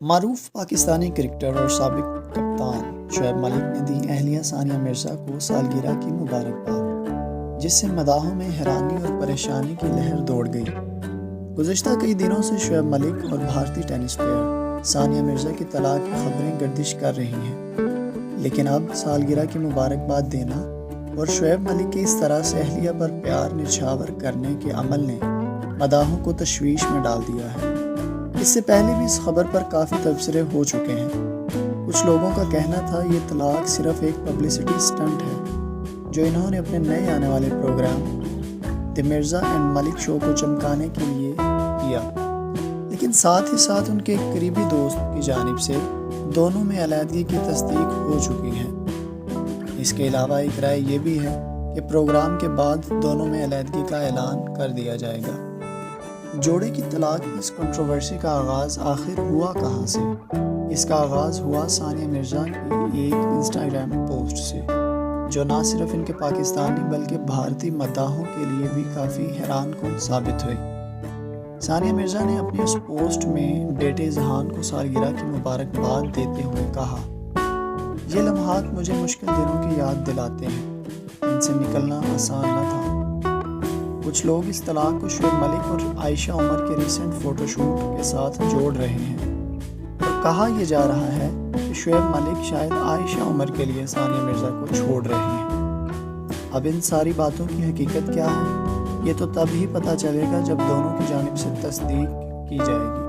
معروف پاکستانی کرکٹر اور سابق کپتان شعیب ملک نے دی اہلیہ ثانیہ مرزا کو سالگرہ کی مبارکباد، جس سے مداحوں میں حیرانی اور پریشانی کی لہر دوڑ گئی۔ گزشتہ کئی دنوں سے شعیب ملک اور بھارتی ٹینس پلیئر ثانیہ مرزا کی طلاق کی خبریں گردش کر رہی ہیں، لیکن اب سالگرہ کی مبارکباد دینا اور شعیب ملک کے اس طرح سے اہلیہ پر پیار نچھاور کرنے کے عمل نے مداحوں کو تشویش میں ڈال دیا ہے۔ اس سے پہلے بھی اس خبر پر کافی تبصرے ہو چکے ہیں۔ کچھ لوگوں کا کہنا تھا یہ طلاق صرف ایک پبلسٹی سٹنٹ ہے جو انہوں نے اپنے نئے آنے والے پروگرام دی مرزا اینڈ ملک شو کو چمکانے کے لیے کیا، لیکن ساتھ ہی ساتھ ان کے ایک قریبی دوست کی جانب سے دونوں میں علیحدگی کی تصدیق ہو چکی ہے۔ اس کے علاوہ ایک رائے یہ بھی ہے کہ پروگرام کے بعد دونوں میں علیحدگی کا اعلان کر دیا جائے گا۔ جوڑے کی طلاق کی اس کنٹروورسی کا آغاز آخر ہوا کہاں سے؟ اس کا آغاز ہوا ثانیہ مرزا کی ایک انسٹاگرام پوسٹ سے، جو نہ صرف ان کے پاکستانی بلکہ بھارتی مداحوں کے لیے بھی کافی حیران کن ثابت ہوئی۔ ثانیہ مرزا نے اپنی اس پوسٹ میں بیٹے اذہان کو سالگرہ کی مبارکباد دیتے ہوئے کہا، یہ لمحات مجھے مشکل دنوں کی یاد دلاتے ہیں، ان سے نکلنا آسان نہ تھا۔ کچھ لوگ اس طلاق کو شعیب ملک اور عائشہ عمر کے ریسنٹ فوٹو شوٹ کے ساتھ جوڑ رہے ہیں، اور کہا یہ جا رہا ہے کہ شعیب ملک شاید عائشہ عمر کے لیے ثانیہ مرزا کو چھوڑ رہے ہیں۔ اب ان ساری باتوں کی حقیقت کیا ہے، یہ تو تب ہی پتہ چلے گا جب دونوں کی جانب سے تصدیق کی جائے گی۔